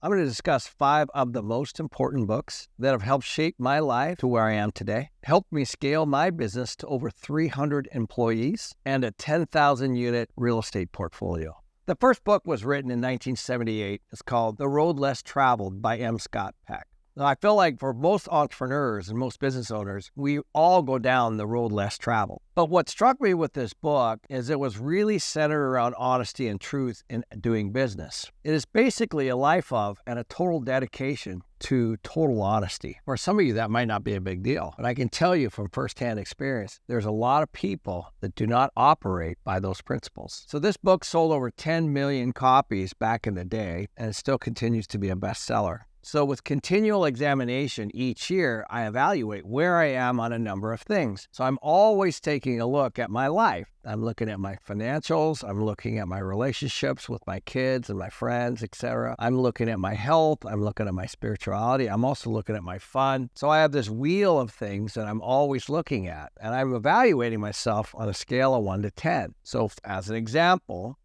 I'm going to discuss 5 of the most important books that have helped shape my life to where I am today, helped me scale my business to over 300 employees and a 10,000 unit real estate portfolio. The first book was written in 1978. It's called The Road Less Traveled by M. Scott Peck. Now, I feel like for most entrepreneurs and most business owners, we all go down the road less traveled. But what struck me with this book is it was really centered around honesty and truth in doing business. It is basically a life of and a total dedication to total honesty. For some of you, that might not be a big deal, but I can tell you from firsthand experience, there's a lot of people that do not operate by those principles. So this book sold over 10 million copies back in the day, and it still continues to be a bestseller. So with continual examination each year, I evaluate where I am on a number of things. So I'm always taking a look at my life. I'm looking at my financials. I'm looking at my relationships with my kids and my friends, etc. I'm looking at my health. I'm looking at my spirituality. I'm also looking at my fun. So I have this wheel of things that I'm always looking at, and I'm evaluating myself on a scale of 1 to 10. So as an example,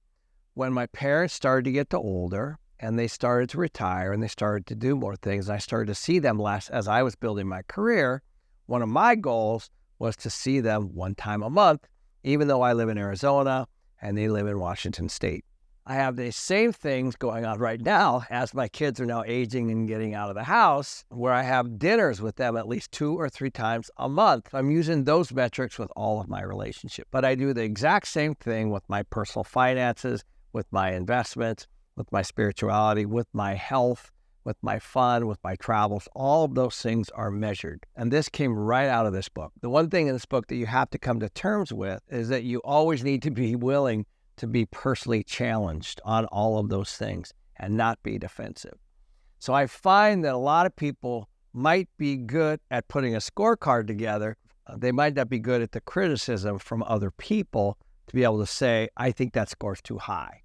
when my parents started to get older, and they started to retire and they started to do more things, I started to see them less as I was building my career. One of my goals was to see them 1 time a month, even though I live in Arizona and they live in Washington State. I have the same things going on right now as my kids are now aging and getting out of the house, where I have dinners with them at least 2 or 3 times a month. I'm using those metrics with all of my relationships. But I do the exact same thing with my personal finances, with my investments, with my spirituality, with my health, with my fun, with my travels. All of those things are measured. And this came right out of this book. The one thing in this book that you have to come to terms with is that you always need to be willing to be personally challenged on all of those things and not be defensive. So I find that a lot of people might be good at putting a scorecard together. They might not be good at the criticism from other people to be able to say, I think that score's too high.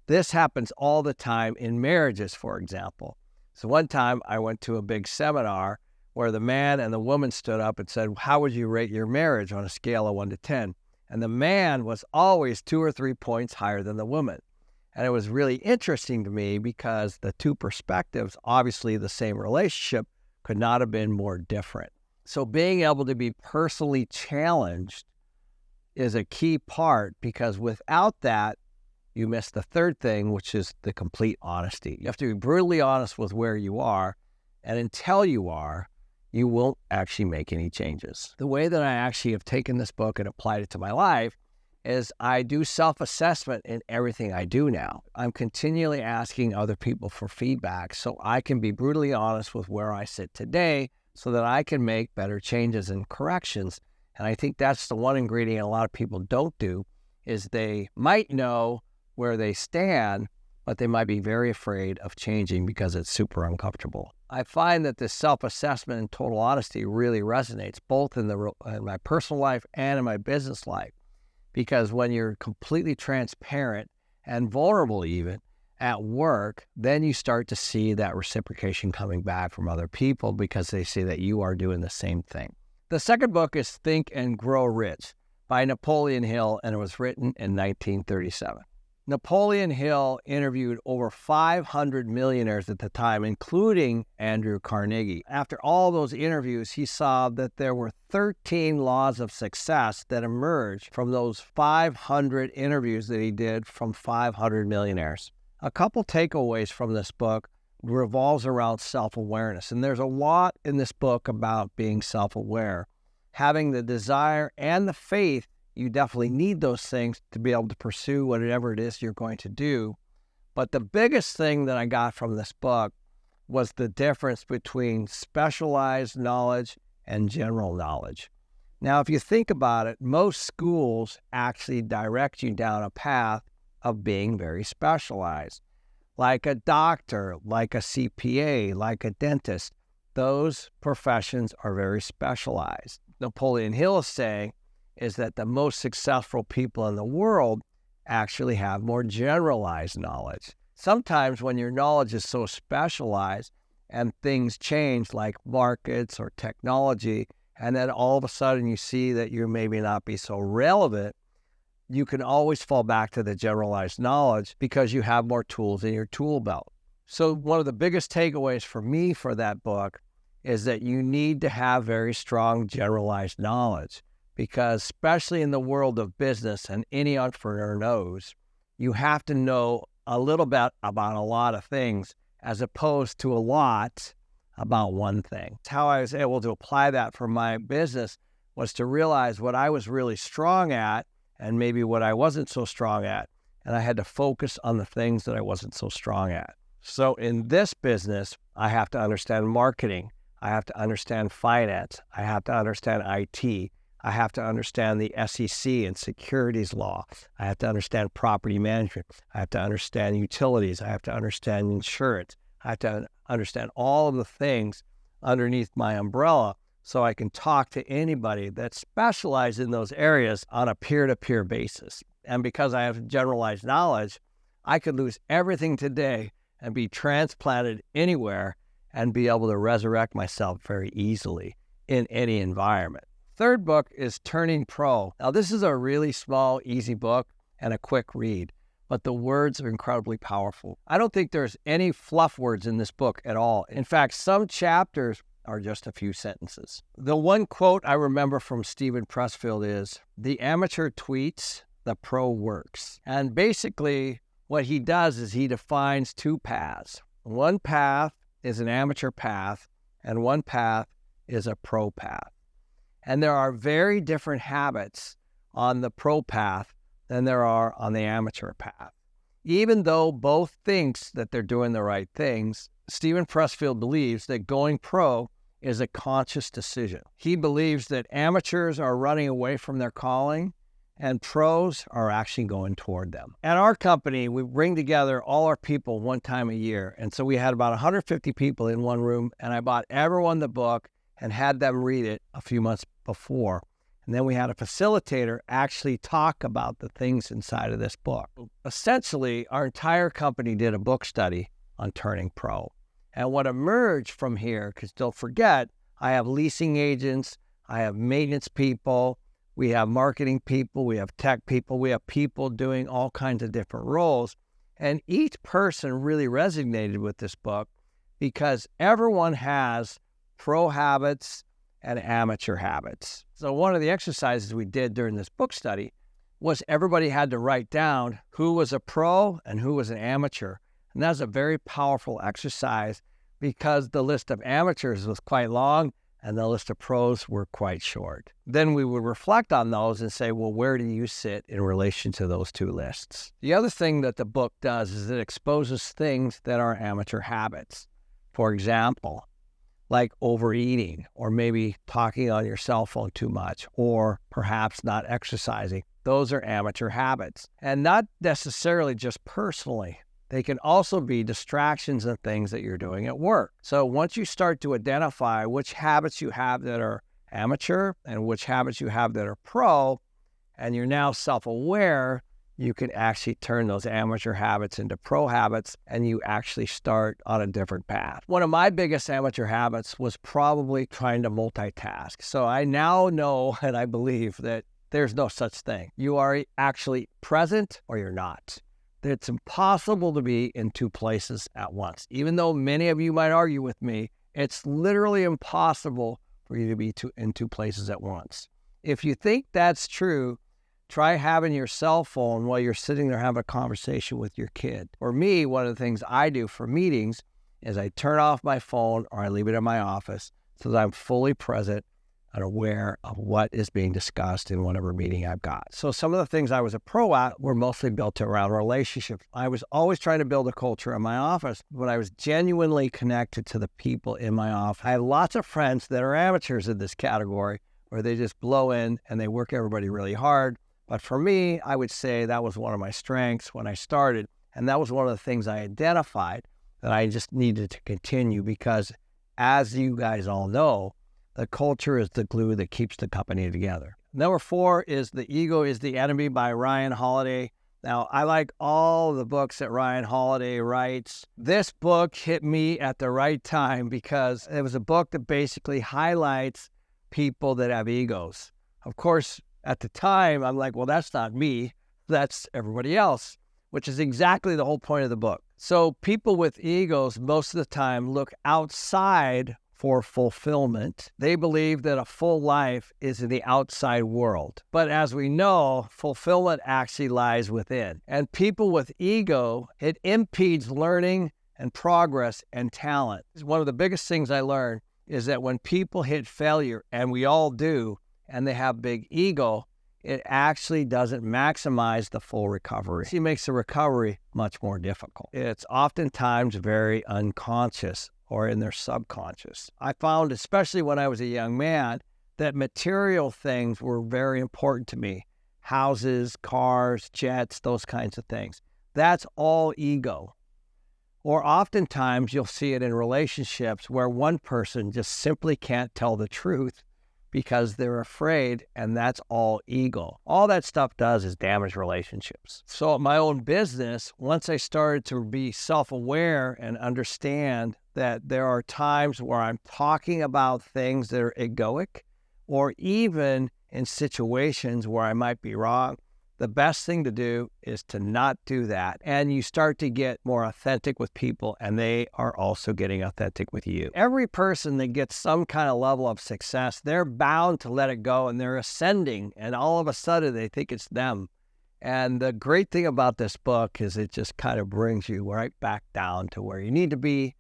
This happens all the time in marriages, for example. So one time I went to a big seminar where the man and the woman stood up and said, how would you rate your marriage on a scale of 1 to 10? And the man was always 2 or 3 points higher than the woman. And it was really interesting to me because the 2 perspectives, obviously the same relationship, could not have been more different. So being able to be personally challenged is a key part, because without that, you miss the third thing, which is the complete honesty. You have to be brutally honest with where you are, and until you are, you won't actually make any changes. The way that I actually have taken this book and applied it to my life is I do self-assessment in everything I do now. I'm continually asking other people for feedback so I can be brutally honest with where I sit today so that I can make better changes and corrections. And I think that's the one ingredient a lot of people don't do, is they might know where they stand, but they might be very afraid of changing because it's super uncomfortable. I find that this self-assessment and total honesty really resonates both in my personal life and in my business life, because when you're completely transparent and vulnerable even at work, then you start to see that reciprocation coming back from other people because they see that you are doing the same thing. The second book is Think and Grow Rich by Napoleon Hill, and it was written in 1937. Napoleon Hill interviewed over 500 millionaires at the time, including Andrew Carnegie. After all those interviews, he saw that there were 13 laws of success that emerged from those 500 interviews that he did from 500 millionaires. A couple takeaways from this book revolves around self-awareness, and there's a lot in this book about being self-aware. Having the desire and the faith, you definitely need those things to be able to pursue whatever it is you're going to do. But the biggest thing that I got from this book was the difference between specialized knowledge and general knowledge. Now, if you think about it, most schools actually direct you down a path of being very specialized, like a doctor, like a CPA, like a dentist. Those professions are very specialized. Napoleon Hill is saying is that the most successful people in the world actually have more generalized knowledge. Sometimes when your knowledge is so specialized and things change like markets or technology, and then all of a sudden you see that you maybe not be so relevant, you can always fall back to the generalized knowledge because you have more tools in your tool belt. So one of the biggest takeaways for me for that book is that you need to have very strong generalized knowledge, because especially in the world of business, and any entrepreneur knows, you have to know a little bit about a lot of things as opposed to a lot about one thing. How I was able to apply that for my business was to realize what I was really strong at and maybe what I wasn't so strong at. And I had to focus on the things that I wasn't so strong at. So in this business, I have to understand marketing. I have to understand finance. I have to understand IT. I have to understand the SEC and securities law. I have to understand property management. I have to understand utilities. I have to understand insurance. I have to understand all of the things underneath my umbrella so I can talk to anybody that specializes in those areas on a peer-to-peer basis. And because I have generalized knowledge, I could lose everything today and be transplanted anywhere and be able to resurrect myself very easily in any environment. Third book is Turning Pro. Now, this is a really small, easy book and a quick read, but the words are incredibly powerful. I don't think there's any fluff words in this book at all. In fact, some chapters are just a few sentences. The one quote I remember from Stephen Pressfield is, "The amateur tweets, the pro works." And basically, what he does is he defines two paths. One path is an amateur path, and one path is a pro path. And there are very different habits on the pro path than there are on the amateur path. Even though both thinks that they're doing the right things, Stephen Pressfield believes that going pro is a conscious decision. He believes that amateurs are running away from their calling and pros are actually going toward them. At our company, we bring together all our people one time a year. And so we had about 150 people in one room, and I bought everyone the book and had them read it a few months before. And then we had a facilitator actually talk about the things inside of this book. Essentially, our entire company did a book study on turning pro. And what emerged from here, because don't forget, I have leasing agents, I have maintenance people, we have marketing people, we have tech people, we have people doing all kinds of different roles. And each person really resonated with this book because everyone has pro habits and amateur habits. So one of the exercises we did during this book study was everybody had to write down who was a pro and who was an amateur. And that was a very powerful exercise because the list of amateurs was quite long and the list of pros were quite short. Then we would reflect on those and say, well, where do you sit in relation to those two lists? The other thing that the book does is it exposes things that are amateur habits. For example, like overeating, or maybe talking on your cell phone too much, or perhaps not exercising. Those are amateur habits, and not necessarily just personally. They can also be distractions and things that you're doing at work. So once you start to identify which habits you have that are amateur and which habits you have that are pro, and you're now self-aware, you can actually turn those amateur habits into pro habits, and you actually start on a different path. One of my biggest amateur habits was probably trying to multitask. So I now know and I believe that there's no such thing. You are actually present or you're not. It's impossible to be in two places at once. Even though many of you might argue with me, it's literally impossible for you to be in two places at once. If you think that's true, try having your cell phone while you're sitting there having a conversation with your kid. For me, one of the things I do for meetings is I turn off my phone or I leave it in my office so that I'm fully present and aware of what is being discussed in whatever meeting I've got. So some of the things I was a pro at were mostly built around relationships. I was always trying to build a culture in my office, but I was genuinely connected to the people in my office. I have lots of friends that are amateurs in this category where they just blow in and they work everybody really hard. But for me, I would say that was one of my strengths when I started. And that was one of the things I identified that I just needed to continue because, as you guys all know, the culture is the glue that keeps the company together. Number 4 is The Ego is the Enemy by Ryan Holiday. Now, I like all the books that Ryan Holiday writes. This book hit me at the right time because it was a book that basically highlights people that have egos. Of course, at the time, I'm like, well, that's not me. That's everybody else. which is exactly the whole point of the book. So people with egos most of the time look outside for fulfillment. They believe that a full life is in the outside world. But as we know, fulfillment actually lies within. And people with ego, it impedes learning and progress and talent. One of the biggest things I learned is that when people hit failure, and we all do, and they have big ego, it actually doesn't maximize the full recovery. It makes the recovery much more difficult. It's oftentimes very unconscious or in their subconscious. I found, especially when I was a young man, that material things were very important to me. Houses, cars, jets, those kinds of things. That's all ego. Or oftentimes you'll see it in relationships where one person just simply can't tell the truth because they're afraid, and that's all ego. All that stuff does is damage relationships. So my own business, once I started to be self-aware and understand that there are times where I'm talking about things that are egoic, or even in situations where I might be wrong, the best thing to do is to not do that. And you start to get more authentic with people, and they are also getting authentic with you. Every person that gets some kind of level of success, they're bound to let it go, and they're ascending, and all of a sudden they think it's them. And the great thing about this book is it just kind of brings you right back down to where you need to be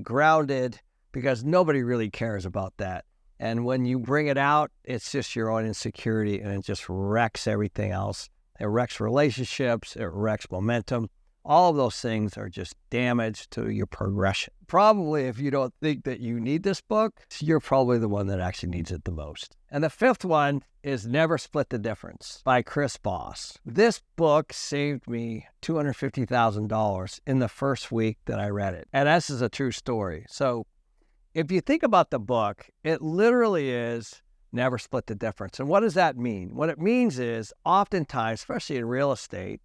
grounded, because nobody really cares about that. And when you bring it out, it's just your own insecurity, and it just wrecks everything else. It wrecks relationships, it wrecks momentum. All of those things are just damage to your progression. Probably if you don't think that you need this book, you're probably the one that actually needs it the most. And the fifth one is Never Split the Difference by Voss. This book saved me $250,000 in the first week that I read it. And this is a true story. So if you think about the book, it literally is never split the difference. And what does that mean? What it means is oftentimes, especially in real estate,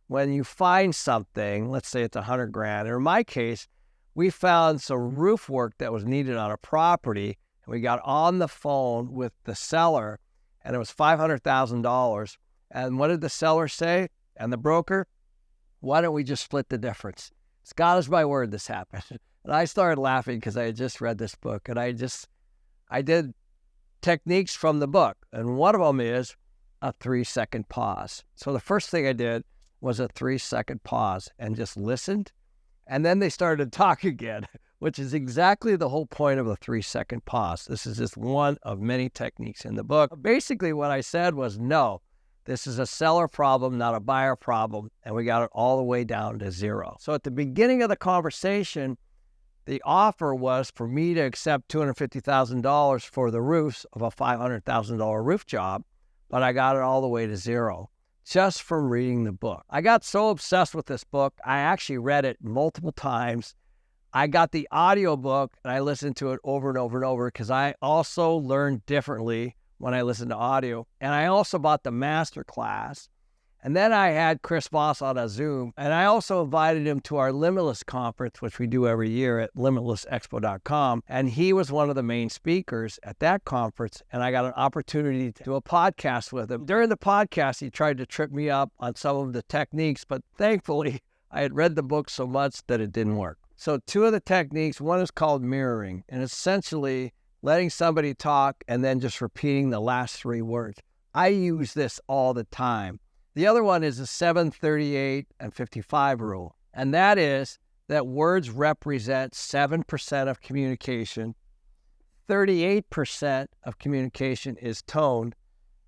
when you find something, let's say it's $100,000, or in my case, we found some roof work that was needed on a property, and we got on the phone with the seller, and it was $500,000. And what did the seller say? And the broker? Why don't we just split the difference? It's God is my word this happened. And I started laughing because I had just read this book, and I did techniques from the book. And one of them is a 3-second pause. So the first thing I did was a 3-second pause and just listened. And then they started to talk again, which is exactly the whole point of a 3-second pause. This is just one of many techniques in the book. Basically what I said was, no, this is a seller problem, not a buyer problem. And we got it all the way down to 0. So at the beginning of the conversation, the offer was for me to accept $250,000 for the roofs of a $500,000 roof job, but I got it all the way to 0 just from reading the book. I got so obsessed with this book, I actually read it multiple times. I got the audio book and I listened to it over and over and over because I also learned differently when I listened to audio. And I also bought the master class. And then I had Voss on a Zoom, and I also invited him to our Limitless conference, which we do every year at limitlessexpo.com. And he was one of the main speakers at that conference, and I got an opportunity to do a podcast with him. During the podcast, he tried to trip me up on some of the techniques, but thankfully, I had read the book so much that it didn't work. So 2 of the techniques, one is called mirroring, and essentially letting somebody talk and then just repeating the last 3 words. I use this all the time. The other one is the 7, 38, and 55 rule. And that is that words represent 7% of communication, 38% of communication is tone,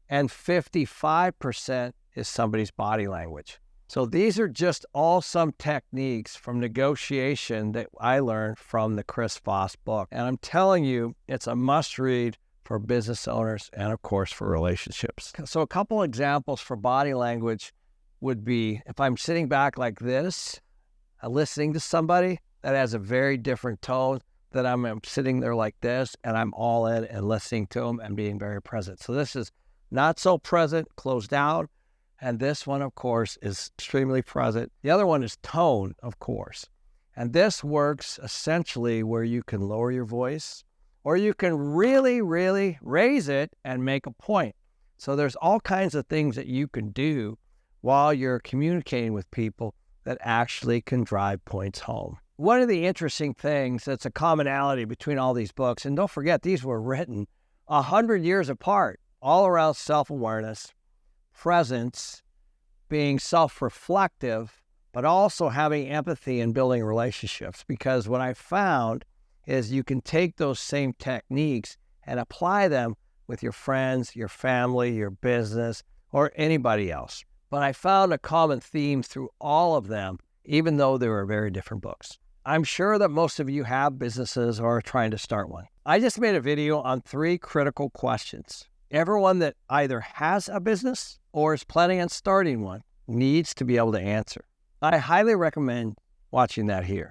and 55% is somebody's body language. So these are just all some techniques from negotiation that I learned from the Voss book. And I'm telling you, it's a must-read for business owners and, of course, for relationships. So a couple examples for body language would be if I'm sitting back like this, listening to somebody, that has a very different tone than I'm sitting there like this and I'm all in and listening to them and being very present. So this is not so present, closed down. And this one, of course, is extremely present. The other one is tone, of course. And this works essentially where you can lower your voice, or you can really, really raise it and make a point. So there's all kinds of things that you can do while you're communicating with people that actually can drive points home. One of the interesting things that's a commonality between all these books, and don't forget, these were written 100 years apart, all around self-awareness, presence, being self-reflective, but also having empathy and building relationships. Because what I found is you can take those same techniques and apply them with your friends, your family, your business, or anybody else. But I found a common theme through all of them, even though they were very different books. I'm sure that most of you have businesses or are trying to start one. I just made a video on 3 critical questions. Everyone that either has a business or is planning on starting one needs to be able to answer. I highly recommend watching that here.